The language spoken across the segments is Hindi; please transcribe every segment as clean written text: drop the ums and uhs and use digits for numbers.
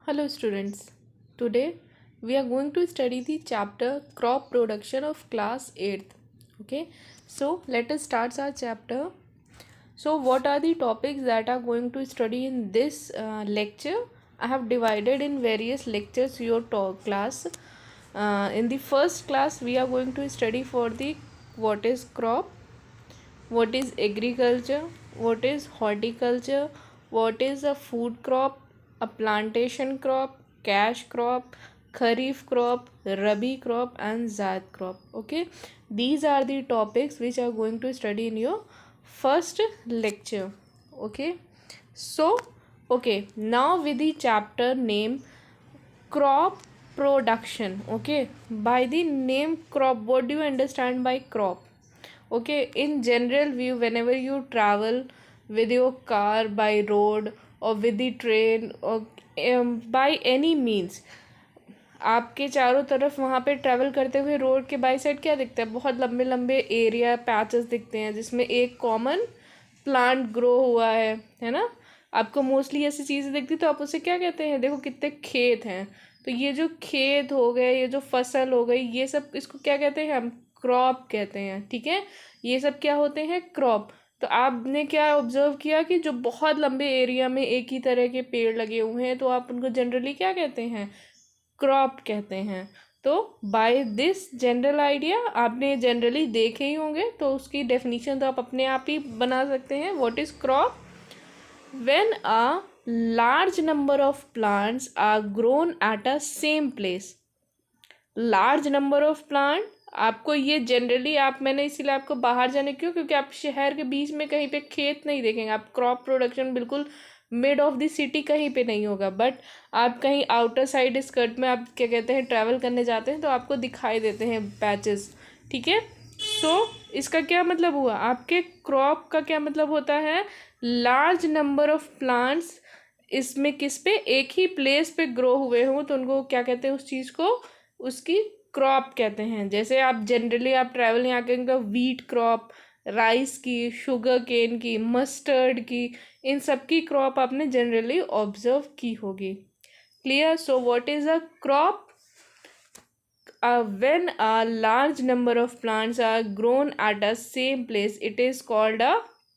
Hello students, today we are going to study the chapter crop production of class 8th. Okay, so let us start our chapter. So what are the topics that are going to study in this lecture? I have divided in various lectures your class. In the first class we are going to study for the what is crop, what is agriculture, what is horticulture, what is a food crop, a plantation crop, cash crop, kharif crop, rabi crop and zaid crop. Okay, these are the topics which are going to study in your first lecture. Okay, so okay, now with the chapter name crop production. Okay, by the name crop, what do you understand by crop? Okay, in general view, whenever you travel with your car by road or with the train or by any means, आपके चारों तरफ वहाँ पे ट्रैवल करते हुए रोड के बाई साइड क्या दिखता है? बहुत लंबे लंबे एरिया पैचेस दिखते हैं जिसमें एक कॉमन प्लांट ग्रो हुआ है ना? आपको मोस्टली ऐसी चीज़ें दिखती तो आप उसे क्या कहते हैं? देखो कितने खेत हैं, तो ये जो खेत हो गए, ये जो फसल हो गई, ये सब इसको क्या कहते हैं? हम क्रॉप कहते हैं. ठीक है, ये सब क्या होते हैं? क्रॉप. तो आपने क्या ऑब्जर्व किया कि जो बहुत लंबे एरिया में एक ही तरह के पेड़ लगे हुए हैं तो आप उनको जनरली क्या कहते हैं? क्रॉप कहते हैं. तो बाय दिस जनरल आइडिया आपने जनरली देखे ही होंगे, तो उसकी डेफिनेशन तो आप अपने आप ही बना सकते हैं. What is crop? when a large number of plants are grown at a same place. large number of plant, आपको ये जनरली मैंने इसीलिए आपको बाहर जाने क्यों, क्योंकि आप शहर के बीच में कहीं पे खेत नहीं देखेंगे. आप क्रॉप प्रोडक्शन बिल्कुल मिड ऑफ द सिटी कहीं पे नहीं होगा, बट आप कहीं आउटर साइड स्कर्ट में आप क्या कहते हैं ट्रैवल करने जाते हैं तो आपको दिखाई देते हैं पैचेस. ठीक है, सो इसका क्या मतलब हुआ? आपके क्रॉप का क्या मतलब होता है? लार्ज नंबर ऑफ प्लांट्स इसमें किस पे एक ही प्लेस पे ग्रो हुए हों तो उनको क्या कहते हैं? उस चीज़ को उसकी क्रॉप कहते हैं. जैसे आप जनरली आप ट्रैवल यहाँ करेंगे, वीट क्रॉप, राइस की, शुगर केन की, मस्टर्ड की, इन सब की क्रॉप आपने जनरली ऑब्जर्व की होगी. Clear? So what is a crop? When a large number of plants are grown at a same place, it is called a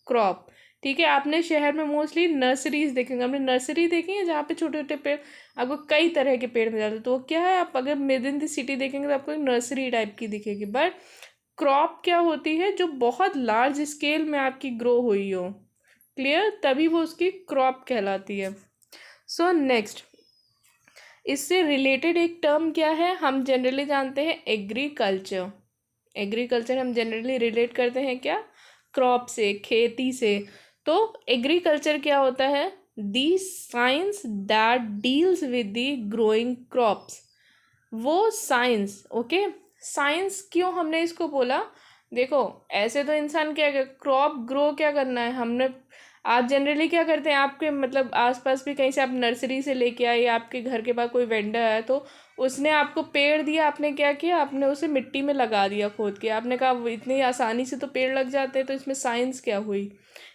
crop. ठीक है, आपने शहर में मोस्टली नर्सरीज देखेंगे. आपने नर्सरी देखी है जहाँ पे छोटे छोटे पेड़, आपको कई तरह के पेड़ मिल जाते हैं. तो वो क्या है, आप अगर विद इन द सिटी देखेंगे तो आपको एक नर्सरी टाइप की दिखेगी. बट क्रॉप क्या होती है? जो बहुत लार्ज स्केल में आपकी ग्रो हुई हो. क्लियर? तभी वो उसकी क्रॉप कहलाती है. सो नेक्स्ट, इससे रिलेटेड एक टर्म क्या है? हम जनरली जानते हैं एग्रीकल्चर. एग्रीकल्चर हम जनरली रिलेट करते हैं क्या? क्रॉप से, खेती से. तो एग्रीकल्चर क्या होता है? The science that deals with the growing crops. वो साइंस. ओके, साइंस क्यों हमने इसको बोला? देखो, ऐसे तो इंसान क्या क्रॉप ग्रो क्या करना है हमने. आप जनरली क्या करते हैं? आपके मतलब आसपास भी कहीं से आप नर्सरी से लेके आए, आपके घर के पास कोई वेंडर है तो उसने आपको पेड़ दिया, आपने क्या किया? आपने उसे मिट्टी में लगा दिया खोद के. आपने कहा इतनी आसानी से तो पेड़ लग जाते हैं, तो इसमें साइंस क्या हुई?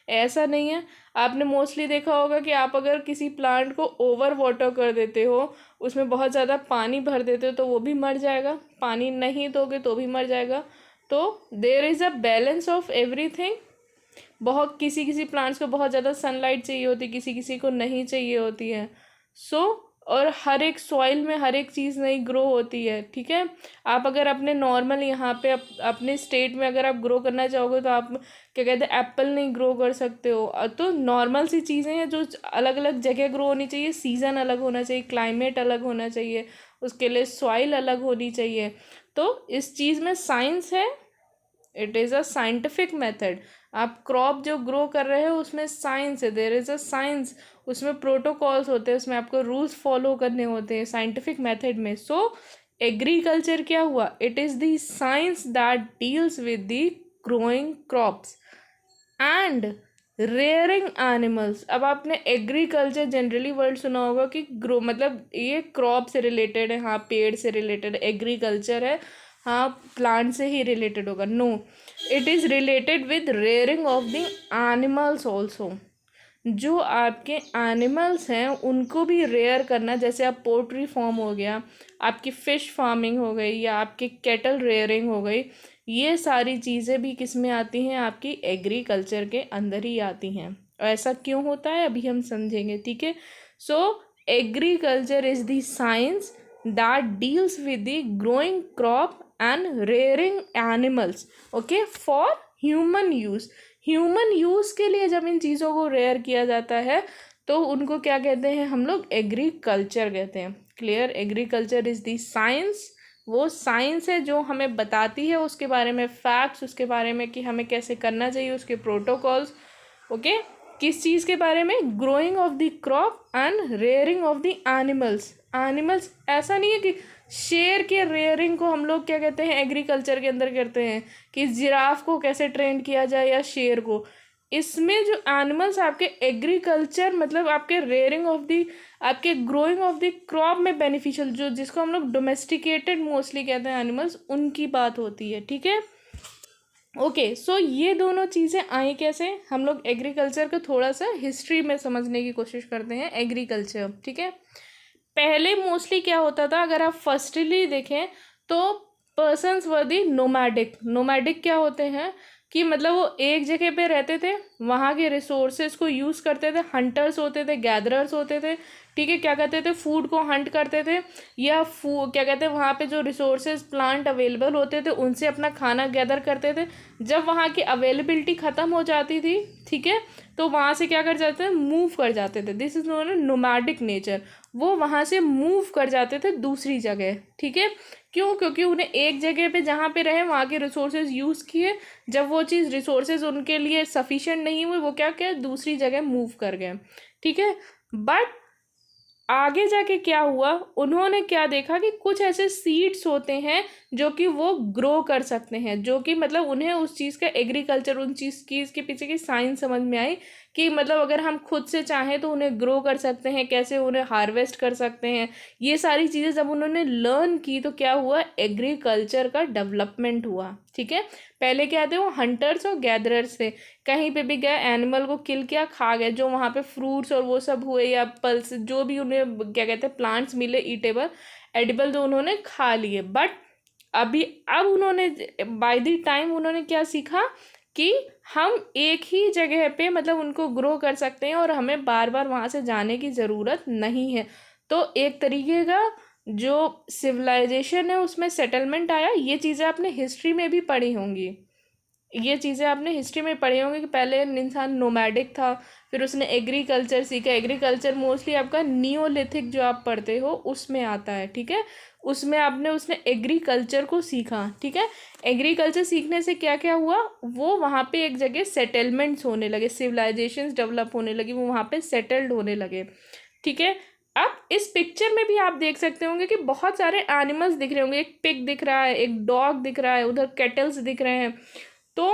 ऐसा नहीं है. आपने मोस्टली देखा होगा कि आप अगर किसी प्लांट को ओवर वाटर कर देते हो, उसमें बहुत ज़्यादा पानी भर देते हो तो वो भी मर जाएगा. पानी नहीं दोगे तो भी मर जाएगा. तो there is a balance of everything. बहुत किसी किसी प्लांट्स को बहुत ज़्यादा सनलाइट चाहिए होती है, किसी किसी को नहीं चाहिए होती है. सो और हर एक सॉइल में हर एक चीज़ नहीं ग्रो होती है. ठीक है, आप अगर अपने नॉर्मल यहाँ पे अपने स्टेट में अगर आप ग्रो करना चाहोगे तो आप क्या कहते हैं एप्पल नहीं ग्रो कर सकते हो. तो नॉर्मल सी चीज़ें हैं जो अलग अलग जगह ग्रो होनी चाहिए. सीज़न अलग होना चाहिए, क्लाइमेट अलग होना चाहिए, उसके लिए सॉइल अलग होनी चाहिए. तो इस चीज़ में साइंस है. It is a scientific method. आप क्रॉप जो ग्रो कर रहे हो उसमें साइंस है. There is a science. उसमें प्रोटोकॉल्स होते हैं, उसमें आपको रूल्स फॉलो करने होते हैं साइंटिफिक मेथड में. सो एग्रीकल्चर क्या हुआ? It is the science that deals with the growing crops and rearing animals. अब आपने एग्रीकल्चर जनरली वर्ड सुना होगा कि ग्रो मतलब ये क्रॉप से रिलेटेड है. हाँ, पेड़ से रिलेटेड एग्रीकल्चर है. हाँ, प्लांट से ही रिलेटेड होगा. No, it is related with rearing of the animals also. जो आपके एनिमल्स हैं उनको भी रेयर करना, जैसे आप पोल्ट्री फार्म हो गया, आपकी फ़िश फार्मिंग हो गई, या आपकी कैटल रेयरिंग हो गई, ये सारी चीज़ें भी किस में आती हैं, आपकी एग्रीकल्चर के अंदर ही आती हैं। और ऐसा क्यों होता है अभी हम समझेंगे, ठीक है। सो agriculture is the science that deals with the growing crop and rearing animals, okay, for human use. Human use के लिए जब इन चीज़ों को रेयर किया जाता है तो उनको क्या कहते हैं हम लोग, एग्रीकल्चर कहते हैं। Clear. Agriculture is the science, वो साइंस है जो हमें बताती है उसके बारे में फैक्ट्स, उसके बारे में कि हमें कैसे करना चाहिए, उसके प्रोटोकॉल्स, ओके। किस चीज़ के बारे में, growing of the crop and rearing of the animals. Animals ऐसा नहीं है कि शेर के रेयरिंग को हम लोग क्या कहते हैं एग्रीकल्चर के अंदर करते हैं कि जिराफ को कैसे ट्रेन किया जाए या शेर को। इसमें जो एनिमल्स आपके एग्रीकल्चर मतलब आपके रेयरिंग ऑफ दी, आपके ग्रोइंग ऑफ द क्रॉप में बेनिफिशियल, जो जिसको हम लोग डोमेस्टिकेटेड मोस्टली कहते हैं एनिमल्स, उनकी बात होती है, ठीक है। ओके, सो ये दोनों चीज़ें आई कैसे, हम लोग एग्रीकल्चर को थोड़ा सा हिस्ट्री में समझने की कोशिश करते हैं। एग्रीकल्चर, ठीक है। पहले मोस्टली क्या होता था, अगर आप फर्स्टली देखें तो पर्सन्स वर दी नोमैडिक। नोमैडिक क्या होते हैं कि मतलब वो एक जगह पे रहते थे, वहाँ के रिसोर्सेज को यूज़ करते थे, हंटर्स होते थे, गैदरर्स होते थे, ठीक है। क्या कहते थे, फूड को हंट करते थे, या क्या कहते हैं वहाँ पे जो रिसोर्सेज प्लांट अवेलेबल होते थे उनसे अपना खाना गैदर करते थे। जब वहाँ की अवेलेबिलिटी ख़त्म हो जाती थी, ठीक है, तो वहाँ से क्या कर जाते थे, मूव कर जाते थे। This is known nomadic nature. वो वहाँ से मूव कर जाते थे दूसरी जगह, ठीक है। क्यों, क्योंकि उन्हें एक जगह पे जहाँ पे रहे वहाँ के रिसोर्सेज यूज़ किए, जब वो चीज़ रिसोर्सेज उनके लिए सफिशिएंट नहीं हुए, वो क्या क्या दूसरी जगह मूव कर गए, ठीक है। बट आगे जाके क्या हुआ, उन्होंने क्या देखा कि कुछ ऐसे सीड्स होते हैं जो कि वो ग्रो कर सकते हैं, जो कि मतलब उन्हें उस चीज़ का एग्रीकल्चर, उन चीज़ की इसके पीछे की साइंस समझ में आई कि मतलब अगर हम खुद से चाहें तो उन्हें ग्रो कर सकते हैं, कैसे उन्हें हार्वेस्ट कर सकते हैं। ये सारी चीज़ें जब उन्होंने लर्न की तो क्या हुआ, एग्रीकल्चर का डेवलपमेंट हुआ, ठीक है। पहले क्या थे, वो हंटर्स और गैदरर्स थे, कहीं पे भी गए एनिमल को किल किया, खा गए, जो वहाँ पे फ्रूट्स और वो सब हुए या पल्स जो भी उन्हें क्या कहते हैं प्लांट्स मिले ईटेबल एडिबल, तो उन्होंने खा लिए। बट अब उन्होंने बाय द टाइम उन्होंने क्या सीखा कि हम एक ही जगह पे मतलब उनको ग्रो कर सकते हैं और हमें बार बार वहाँ से जाने की ज़रूरत नहीं है। तो एक तरीके का जो सिविलाइजेशन है उसमें सेटलमेंट आया। ये चीज़ें आपने हिस्ट्री में भी पढ़ी होंगी, ये चीज़ें आपने हिस्ट्री में पढ़ी होंगी कि पहले इंसान नोमैडिक था, फिर उसने एग्रीकल्चर सीखा। एग्रीकल्चर मोस्टली आपका नियोलिथिक जो आप पढ़ते हो उसमें आता है, ठीक है। उसमें उसने एग्रीकल्चर को सीखा, ठीक है। एग्रीकल्चर सीखने से क्या क्या हुआ, वो वहाँ पे एक जगह सेटलमेंट्स होने लगे, सिविलाइजेशंस डेवलप होने लगी, वो वहाँ पे सेटल्ड होने लगे, ठीक है। अब इस पिक्चर में भी आप देख सकते होंगे कि बहुत सारे एनिमल्स दिख रहे होंगे, एक पिग दिख रहा है, एक डॉग दिख रहा है, उधर कैटल्स दिख रहे हैं। तो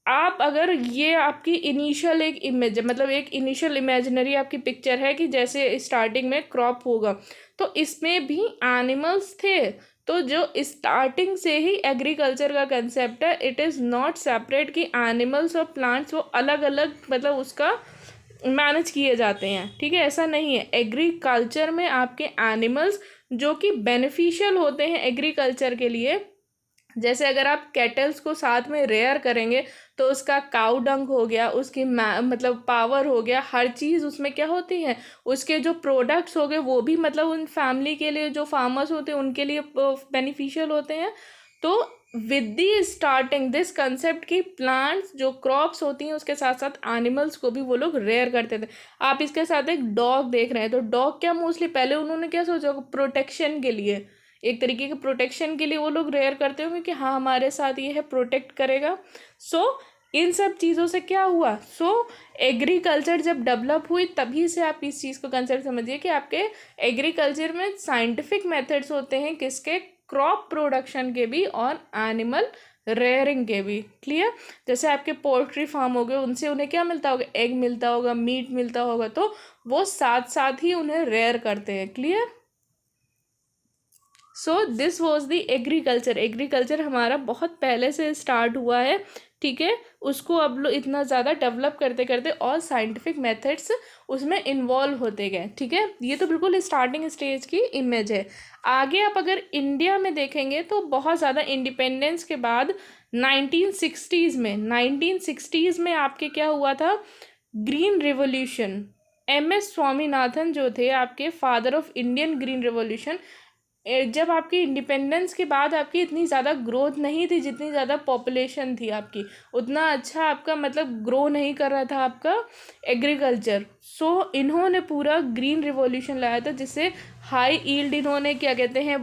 आप अगर ये आपकी इनिशियल एक इमेज मतलब एक इनिशियल इमेजिनरी आपकी पिक्चर है कि जैसे स्टार्टिंग में क्रॉप होगा, तो इसमें भी एनिमल्स थे। तो जो स्टार्टिंग से ही एग्रीकल्चर का कंसेप्ट है, इट इज़ नॉट सेपरेट कि एनिमल्स और प्लांट्स वो अलग अलग मतलब उसका मैनेज किए जाते हैं, ठीक है। ऐसा नहीं है। एग्रीकल्चर में आपके एनिमल्स जो कि बेनिफिशियल होते हैं एग्रीकल्चर के लिए, जैसे अगर आप कैटल्स को साथ में रेयर करेंगे तो उसका काउ डंग हो गया, उसकी मतलब पावर हो गया, हर चीज़ उसमें क्या होती है, उसके जो प्रोडक्ट्स हो गए वो भी मतलब उन फैमिली के लिए जो फार्मर्स होते हैं उनके लिए बेनिफिशियल होते हैं। तो with the starting this concept की प्लांट्स जो क्रॉप्स होती हैं उसके साथ साथ एनिमल्स को भी वो लोग रेयर करते थे। आप इसके साथ एक डॉग देख रहे हैं, तो डॉग क्या मोस्टली पहले उन्होंने क्या सोचा, प्रोटेक्शन के लिए, एक तरीके के प्रोटेक्शन के लिए वो लोग रेयर करते होंगे कि हाँ हमारे साथ ये है, प्रोटेक्ट करेगा। सो इन सब चीज़ों से क्या हुआ, एग्रीकल्चर जब डेवलप हुई तभी से आप इस चीज़ को कंसेप्ट समझिए कि आपके एग्रीकल्चर में साइंटिफिक मेथड्स होते हैं, किसके, क्रॉप प्रोडक्शन के भी और एनिमल रेयरिंग के भी। क्लियर। जैसे आपके पोल्ट्री फार्म हो गए, उनसे उन्हें क्या मिलता होगा, एग मिलता होगा, मीट मिलता होगा, तो वो साथ साथ ही उन्हें रेयर करते हैं। Clear. So this was the agriculture. Agriculture हमारा बहुत पहले से स्टार्ट हुआ है, ठीक है, उसको अब लोग इतना ज़्यादा डेवलप करते करते और साइंटिफिक मेथड्स उसमें इन्वॉल्व होते गए। ठीक है, ये तो बिल्कुल स्टार्टिंग स्टेज की इमेज है। आगे आप अगर इंडिया में देखेंगे तो बहुत ज़्यादा इंडिपेंडेंस के बाद 1960s में आपके क्या हुआ था, ग्रीन रिवॉल्यूशन। एम.एस. स्वामीनाथन जो थे आपके father of Indian green revolution, जब आपकी इंडिपेंडेंस के बाद आपकी इतनी ज़्यादा ग्रोथ नहीं थी, जितनी ज़्यादा पॉपुलेशन थी आपकी, उतना अच्छा आपका मतलब ग्रो नहीं कर रहा था आपका एग्रीकल्चर। सो इन्होंने पूरा ग्रीन रिवॉल्यूशन लाया था, जिससे हाई ईल्ड इन्होंने क्या कहते हैं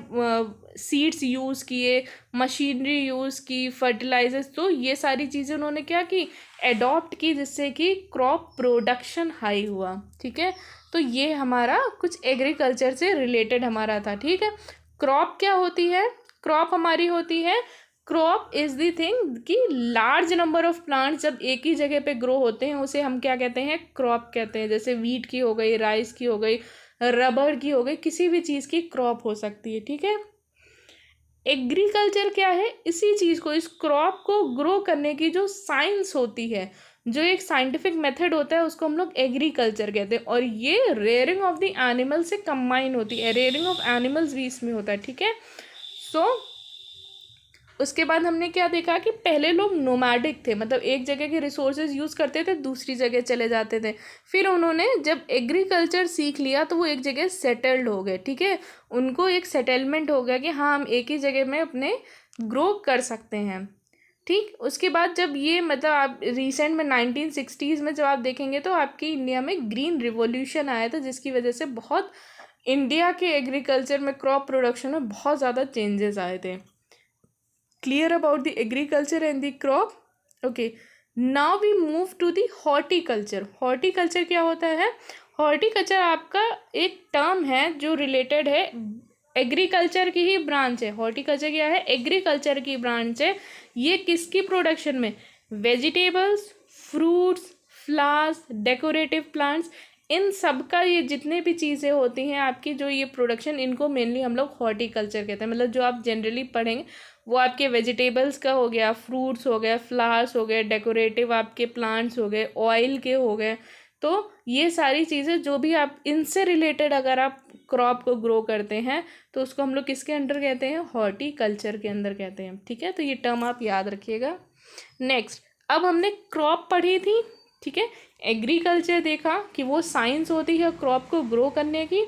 सीड्स यूज़ किए, मशीनरी यूज़ की, फर्टिलाइजर्स, तो ये सारी चीज़ें उन्होंने क्या की, एडॉप्ट की, जिससे कि क्रॉप प्रोडक्शन हाई हुआ। ठीक है, तो ये हमारा कुछ एग्रीकल्चर से रिलेटेड हमारा था। ठीक है, क्रॉप क्या होती है, क्रॉप हमारी होती है, क्रॉप इज़ द थिंग कि लार्ज नंबर ऑफ प्लांट्स जब एक ही जगह पे ग्रो होते हैं उसे हम क्या कहते हैं, क्रॉप कहते हैं। जैसे वीट की हो गई, राइस की हो गई, रबर की हो गई, किसी भी चीज़ की क्रॉप हो सकती है। ठीक है, एग्रीकल्चर क्या है, इसी चीज़ को, इस क्रॉप को ग्रो करने की जो साइंस होती है, जो एक साइंटिफिक मेथड होता है, उसको हम लोग एग्रीकल्चर कहते हैं। और ये रेयरिंग ऑफ द एनिमल से कंबाइन होती है, रेयरिंग ऑफ एनिमल्स भी इसमें होता है। ठीक है, सो उसके बाद हमने क्या देखा कि पहले लोग नोमैडिक थे, मतलब एक जगह के रिसोर्सेज यूज़ करते थे, दूसरी जगह चले जाते थे। फिर उन्होंने जब एग्रीकल्चर सीख लिया तो वो एक जगह सेटल्ड हो गए। ठीक है, उनको एक सेटलमेंट हो गया कि हाँ हम एक ही जगह में अपने ग्रो कर सकते हैं। ठीक, उसके बाद जब ये मतलब आप रिसेंट में 1960s में जब आप देखेंगे तो आपकी इंडिया में ग्रीन रिवॉल्यूशन आया था, जिसकी वजह से बहुत इंडिया के एग्रीकल्चर में, क्रॉप प्रोडक्शन में बहुत ज़्यादा चेंजेस आए थे। Clear about the agriculture and the crop? Okay, now we move to the horticulture. Horticulture क्या होता है, हॉर्टिकल्चर आपका एक टर्म है जो रिलेटेड है, एग्रीकल्चर की ही ब्रांच है। हॉर्टिकल्चर क्या है, एग्रीकल्चर की ब्रांच है। ये किसकी प्रोडक्शन में, vegetables, fruits, flowers, decorative plants, इन सब का ये जितने भी चीज़ें होती हैं आपकी, जो ये प्रोडक्शन, इनको मेनली हम लोग हॉर्टिकल्चर कहते हैं। मतलब जो आप जनरली पढ़ेंगे वो आपके वेजिटेबल्स का हो गया, फ्रूट्स हो गए, फ्लावर्स हो गए, डेकोरेटिव आपके प्लांट्स हो गए, ऑयल के हो गए। तो ये सारी चीज़ें जो भी आप इनसे रिलेटेड अगर आप क्रॉप को ग्रो करते हैं तो उसको हम लोग किसके अंडर कहते हैं, हॉर्टिकल्चर के अंदर कहते हैं। ठीक है, तो ये टर्म आप याद रखिएगा। नेक्स्ट, अब हमने क्रॉप पढ़ी थी। ठीक है, एग्रीकल्चर देखा कि वो साइंस होती है क्रॉप को ग्रो करने की।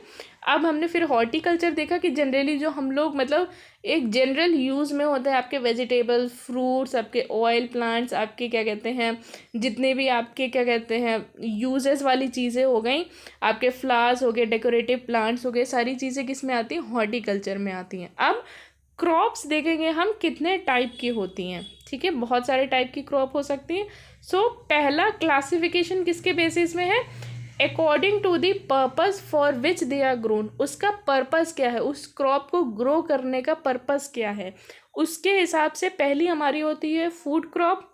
अब हमने फिर हॉर्टिकल्चर देखा कि जनरली जो हम लोग मतलब एक जनरल यूज़ में होता है, आपके वेजिटेबल, फ्रूट्स, आपके ऑयल प्लांट्स, आपके क्या कहते हैं, जितने भी आपके क्या कहते हैं यूजेस वाली चीज़ें हो गई, आपके फ्लावर्स हो गए, डेकोरेटिव प्लांट्स हो गए, सारी चीज़ें किस में आती हैं, हॉर्टिकल्चर में आती हैं। अब क्रॉप्स देखेंगे हम कितने टाइप की होती हैं। ठीक है, बहुत सारे टाइप की क्रॉप हो सकती हैं। सो पहला क्लासिफिकेशन किसके बेसिस में है, according to the purpose for which they are grown. उसका पर्पस क्या है, उस क्रॉप को ग्रो करने का पर्पस क्या है, उसके हिसाब से पहली हमारी होती है food crop,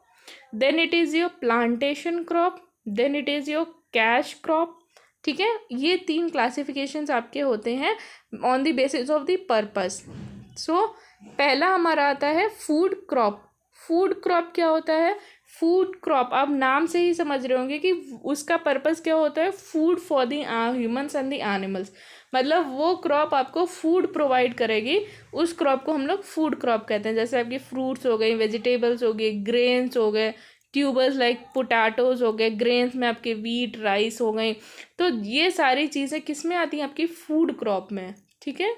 then it is your plantation crop, then it is your cash crop. ठीक है, ये तीन क्लासिफिकेशंस आपके होते हैं on the basis of the purpose. So पहला हमारा आता है फूड क्रॉप। फूड क्रॉप क्या होता है, फूड क्रॉप आप नाम से ही समझ रहे होंगे कि उसका पर्पस क्या होता है, food for the humans and the animals. मतलब वो क्रॉप आपको फूड प्रोवाइड करेगी, उस क्रॉप को हम लोग फूड क्रॉप कहते हैं। जैसे आपकी फ्रूट्स हो गई, वेजिटेबल्स हो गई, ग्रेन्स हो गए, ट्यूबर्स लाइक पोटैटोज हो गए, ग्रेन्स में आपके वीट, राइस हो गई। तो ये सारी चीज़ें किस में आती हैं, आपकी फूड क्रॉप में। ठीक है,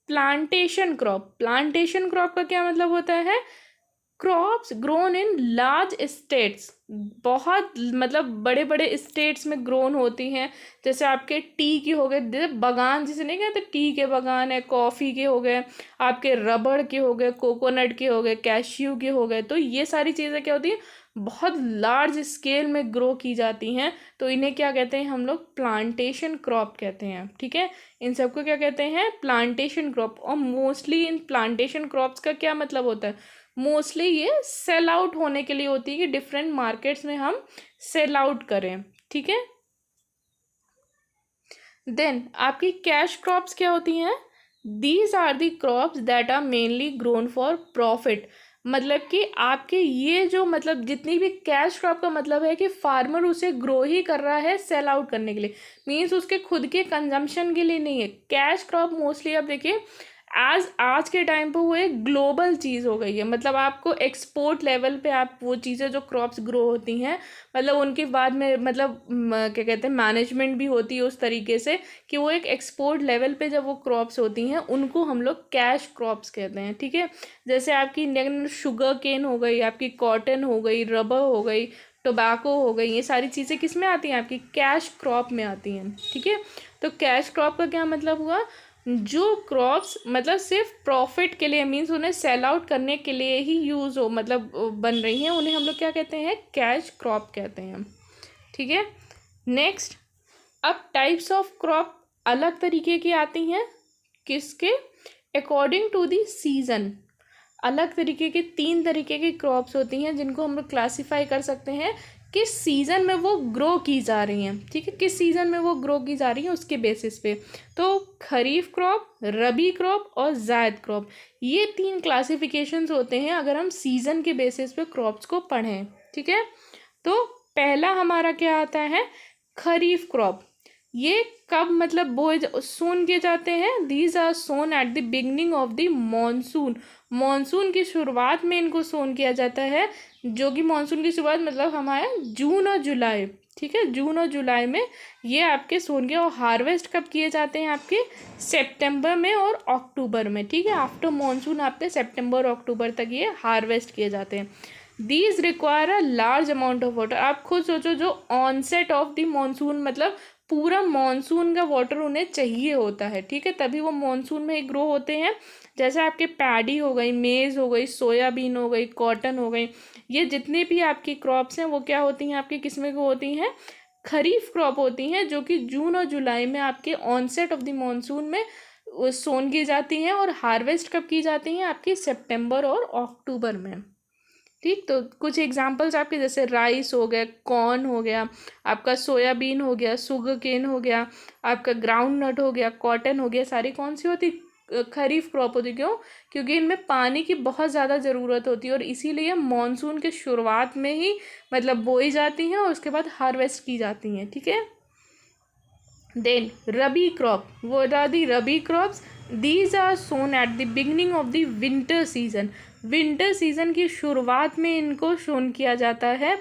प्लांटेशन क्रॉप। प्लांटेशन क्रॉप का क्या मतलब होता है, crops grown in large states, बहुत मतलब बड़े बड़े स्टेट्स में ग्रोन होती हैं। जैसे आपके टी की हो गए, जैसे बागान जिसे नहीं कहते, टी के बागान है, कॉफ़ी के हो गए, आपके रबड़ के हो गए, कोकोनट के हो गए, कैश्यू के हो गए। तो ये सारी चीज़ें क्या होती हैं, बहुत लार्ज स्केल में ग्रो की जाती हैं। तो इन्हें क्या कहते हैं, हम लोग प्लांटेशन क्रॉप कहते हैं। ठीक है, इन सबको क्या कहते हैं, प्लांटेशन क्रॉप। और मोस्टली इन प्लांटेशन क्रॉप्स का क्या मतलब होता है, मोस्टली ये सेल आउट होने के लिए होती है कि डिफरेंट मार्केट्स में हम सेल आउट करें। ठीक है, देन आपकी कैश क्रॉप्स क्या होती हैं, these are the crops that are mainly grown for profit. मतलब कि आपके ये जो मतलब जितनी भी कैश क्रॉप का मतलब है कि फार्मर उसे ग्रो ही कर रहा है सेल आउट करने के लिए, मीन्स उसके खुद के कंजम्पशन के लिए नहीं है। कैश क्रॉप मोस्टली आप देखिए आज के टाइम पे वो एक ग्लोबल चीज़ हो गई है, मतलब आपको एक्सपोर्ट लेवल पे आप वो चीज़ें जो क्रॉप्स ग्रो होती हैं, मतलब उनके बाद में मतलब क्या कहते हैं मैनेजमेंट भी होती है उस तरीके से कि वो एक एक्सपोर्ट लेवल पे जब वो क्रॉप्स होती हैं उनको हम लोग कैश क्रॉप्स कहते हैं, ठीक है। जैसे आपकी इंडियन शुगर केन हो गई, आपकी कॉटन हो गई, रबर हो गई, टोबैको हो गई, ये सारी चीज़ें किस में आती हैं, आपकी कैश क्रॉप में आती हैं, ठीक है। तो कैश क्रॉप का क्या मतलब हुआ, जो क्रॉप्स मतलब सिर्फ प्रॉफिट के लिए मीन्स उन्हें सेल आउट करने के लिए ही यूज़ हो मतलब बन रही हैं, उन्हें हम लोग क्या कहते हैं, कैश क्रॉप कहते हैं, ठीक है। नेक्स्ट, अब टाइप्स ऑफ क्रॉप अलग तरीके की आती हैं, किसके अकॉर्डिंग टू दी सीज़न। अलग तरीके के 3 तरीके की क्रॉप्स होती हैं जिनको हम लोग क्लासीफाई कर सकते हैं किस सीज़न में वो ग्रो की जा रही हैं, ठीक है, किस सीज़न में वो ग्रो की जा रही हैं उसके बेसिस पे। तो खरीफ क्रॉप, रबी क्रॉप और जायद क्रॉप, ये 3 क्लासिफिकेशंस होते हैं अगर हम सीज़न के बेसिस पे क्रॉप्स को पढ़ें, ठीक है। तो पहला हमारा क्या आता है, खरीफ क्रॉप। ये कब मतलब बोए सोन किए जाते हैं, these are sown at the beginning of the monsoon. Monsoon की शुरुआत में इनको सोन किया जाता है, जो कि मॉनसून की शुरुआत मतलब हमारे जून और जुलाई, ठीक है, जून और जुलाई में ये आपके सोन के, और हार्वेस्ट कब किए जाते हैं, आपके सितंबर में और अक्टूबर में, ठीक है। आफ्टर मॉनसून आपके सितंबर और अक्टूबर तक ये हार्वेस्ट किए जाते हैं। These require a large amount of water. आप खुद सोचो, जो ऑनसेट ऑफ द मॉनसून मतलब पूरा मॉनसून का वाटर उन्हें चाहिए होता है, ठीक है, तभी वो मॉनसून में ही ग्रो होते हैं। जैसे आपके पैडी हो गई, मेज़ हो गई, सोयाबीन हो गई, कॉटन हो गई, ये जितने भी आपकी क्रॉप्स हैं वो क्या होती हैं, आपकी किस्में को होती हैं, खरीफ क्रॉप होती हैं, जो कि जून और जुलाई में आपके ऑनसेट ऑफ द मॉनसून में सोन की जाती हैं, और हार्वेस्ट कब की जाती हैं, आपकी सितंबर और अक्टूबर में, ठीक। तो कुछ एग्जांपल्स आपके जैसे राइस हो गया, कॉर्न हो गया, आपका सोयाबीन हो गया, शुगर केन हो गया, आपका ग्राउंड नट हो गया, कॉटन हो गया, सारी कौन सी होती, खरीफ क्रॉप होती। क्यों, क्योंकि इनमें पानी की बहुत ज़्यादा ज़रूरत होती है और इसीलिए मानसून के शुरुआत में ही मतलब बोई जाती हैं और उसके बाद हार्वेस्ट की जाती हैं, ठीक है। Then rabi crop, what are the rabi crops, these are sown at the beginning of the winter season. Winter season की शुरुआत में इनको सोन किया जाता है,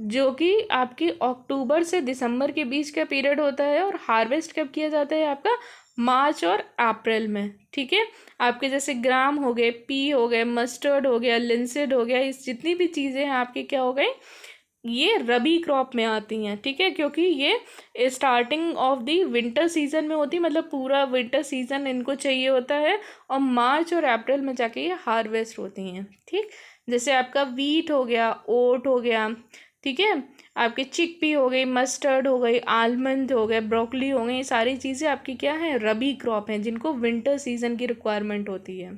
जो कि आपकी अक्टूबर से दिसंबर के बीच का पीरियड होता है, और हार्वेस्ट कब किया जाता है, आपका मार्च और अप्रैल में, ठीक है। आपके जैसे ग्राम हो गए, पी हो गए, मस्टर्ड हो गया, लिंसेड हो गया, इस जितनी भी चीज़ें हैं आपकी क्या हो गई, ये रबी क्रॉप में आती हैं, ठीक है, क्योंकि ये starting of the winter season में होती, मतलब पूरा विंटर सीजन इनको चाहिए होता है, और मार्च और अप्रैल में जाके ये हार्वेस्ट होती हैं, ठीक। जैसे आपका वीट हो गया, ओट हो गया, ठीक है, आपके चिकपी हो गई, मस्टर्ड हो गई, आलमंड हो गए, ब्रोकली हो गई, ये सारी चीज़ें आपकी क्या है, रबी क्रॉप हैं, जिनको विंटर सीजन की रिक्वायरमेंट होती है।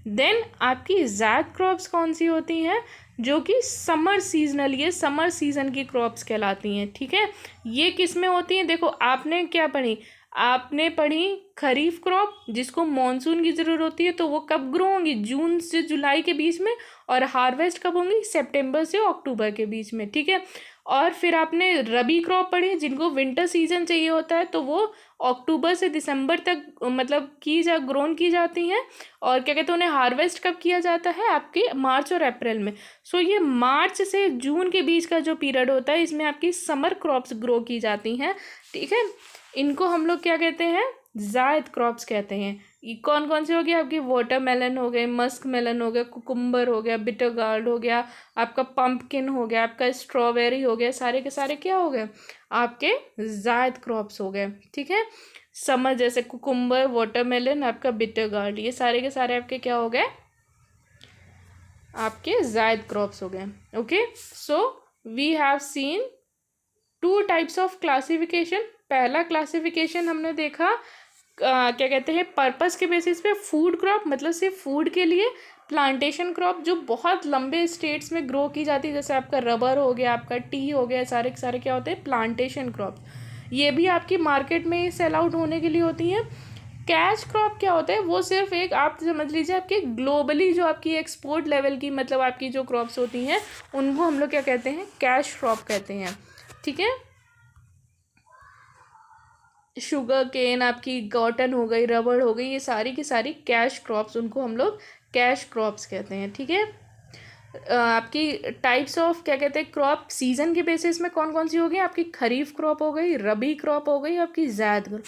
देन आपकी ज़ैद क्रॉप्स कौन सी होती हैं, जो कि समर सीजनल, ये समर सीजन की क्रॉप्स कहलाती हैं, ठीक है। ये किस में होती हैं, देखो आपने क्या पढ़ी, आपने पढ़ी खरीफ क्रॉप, जिसको मॉनसून की ज़रूरत होती है, तो वो कब ग्रो होंगी, जून से जुलाई के बीच में, और हार्वेस्ट कब होंगी, सितंबर से अक्टूबर के बीच में, ठीक है। और फिर आपने रबी क्रॉप पढ़ी, जिनको विंटर सीजन चाहिए होता है, तो वो अक्टूबर से दिसंबर तक मतलब ग्रोन की जाती हैं, और क्या कहते हैं उन्हें हार्वेस्ट कब किया जाता है, आपके मार्च और अप्रैल में। सो ये मार्च से जून के बीच का जो पीरियड होता है, इसमें आपकी समर क्रॉप्स ग्रो की जाती हैं, ठीक है। इनको हम लोग क्या कहते हैं, जायद क्रॉप्स कहते हैं। ये कौन कौन से हो गए, आपकी वाटरमेलन हो गए, मस्क मेलन हो गया, कुकुम्बर हो गया, बिटर गार्ड हो गया, आपका पंपकिन हो गया, आपका स्ट्रॉबेरी हो गया, सारे के सारे क्या हो गए, आपके जायद क्रॉप्स हो गए, ठीक है। समर जैसे कुकुम्बर, वाटरमेलन, आपका बिटर गार्ड, ये सारे के सारे आपके क्या हो गए, आपके जायद क्रॉप्स हो गए। Okay, so we have seen 2 types of classification. पहला क्लासिफिकेशन हमने देखा क्या कहते हैं, पर्पस के बेसिस पे, फूड क्रॉप मतलब सिर्फ फूड के लिए, प्लांटेशन क्रॉप जो बहुत लंबे स्टेट्स में ग्रो की जाती है, जैसे आपका रबर हो गया, आपका टी हो गया, सारे के सारे क्या होते हैं, प्लांटेशन क्रॉप। ये भी आपकी मार्केट में सेल आउट होने के लिए होती हैं। कैश क्रॉप क्या होता है, वो सिर्फ एक आप समझ लीजिए आपके ग्लोबली जो आपकी एक्सपोर्ट लेवल की मतलब आपकी जो क्रॉप्स होती हैं उनको हम लोग क्या कहते हैं, कैश क्रॉप कहते हैं, ठीक है। शुगर केन, आपकी कॉटन हो गई, रबड़ हो गई, ये सारी की सारी कैश क्रॉप्स, उनको हम लोग कैश क्रॉप्स कहते हैं, ठीक है। आपकी टाइप्स ऑफ क्या कहते हैं क्रॉप सीजन के बेसिस में कौन कौन सी होगी, आपकी खरीफ क्रॉप हो गई, रबी क्रॉप हो गई, आपकी ज़ैद क्रॉप।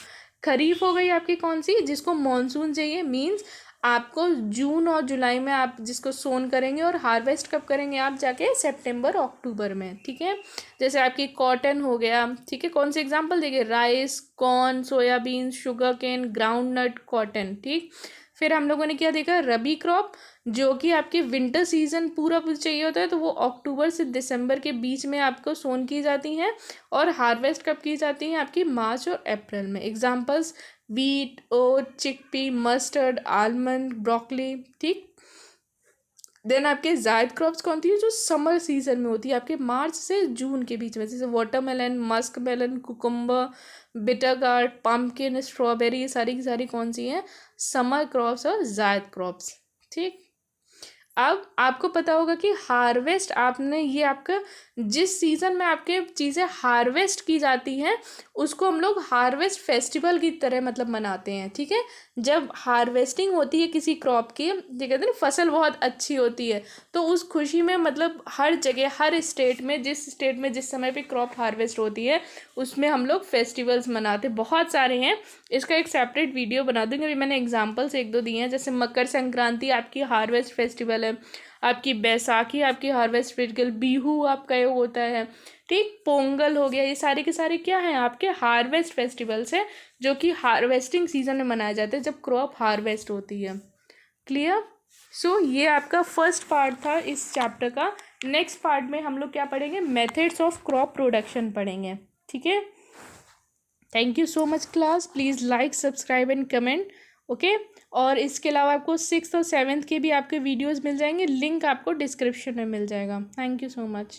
खरीफ हो गई आपकी कौन सी, जिसको मॉनसून चाहिए, मींस आपको जून और जुलाई में आप जिसको सोन करेंगे, और हार्वेस्ट कब करेंगे आप, जाके सितंबर अक्टूबर में, ठीक है। जैसे आपकी कॉटन हो गया, ठीक है। कौन से एग्जांपल देखिए, rice, corn, soybean, sugarcane, groundnut, cotton, ठीक। फिर हम लोगों ने क्या देखा, रबी क्रॉप, जो कि आपके विंटर सीजन पूरा चाहिए होता है, तो वो अक्टूबर से दिसंबर के बीच में आपको सोन की जाती हैं, और हार्वेस्ट कब की जाती हैं, आपकी मार्च और अप्रैल में। एग्जांपल्स वीट, ओट, चिकपी, मस्टर्ड, आलमंड, ब्रोकली, ठीक। देन आपके जायद क्रॉप्स कौन सी है, जो समर सीजन में होती है, आपके मार्च से जून के बीच में, जैसे watermelon, muskmelon, cucumber, bitter gourd, pumpkin, strawberry, ये सारी की सारी कौन सी हैं, समर क्रॉप्स और जायद क्रॉप्स, ठीक। अब आपको पता होगा कि हार्वेस्ट आपने ये आपका जिस सीज़न में आपके चीज़ें हार्वेस्ट की जाती हैं उसको हम लोग हार्वेस्ट फेस्टिवल की तरह मतलब मनाते हैं, ठीक है। जब हार्वेस्टिंग होती है किसी क्रॉप की, ये कहते हैं ना फसल बहुत अच्छी होती है, तो उस खुशी में मतलब हर जगह हर स्टेट में जिस समय पे क्रॉप हार्वेस्ट होती है उसमें हम लोग फेस्टिवल्स मनाते, बहुत सारे हैं। इसका एक सेपरेट वीडियो बना दूँगी, अभी मैंने एग्जांपल्स एक दो दिए हैं। जैसे मकर संक्रांति आपकी हार्वेस्ट फेस्टिवल है, आपकी बैसाखी आपकी हार्वेस्ट फेस्टिवल, बिहू आपका ये होता है, ठीक। पोंगल हो गया, ये सारे के सारे क्या हैं, आपके हार्वेस्ट फेस्टिवल्स हैं, जो कि हार्वेस्टिंग सीजन में मनाए जाते हैं, जब क्रॉप हार्वेस्ट होती है। क्लियर। सो ये आपका फर्स्ट पार्ट था इस चैप्टर का। नेक्स्ट पार्ट में हम लोग क्या पढ़ेंगे, मेथड्स ऑफ क्रॉप प्रोडक्शन पढ़ेंगे, ठीक है। Thank you so much class, please like, subscribe and comment, okay. और इसके अलावा आपको 6th और 7th के भी आपके वीडियोस मिल जाएंगे, लिंक आपको डिस्क्रिप्शन में मिल जाएगा। Thank you so much.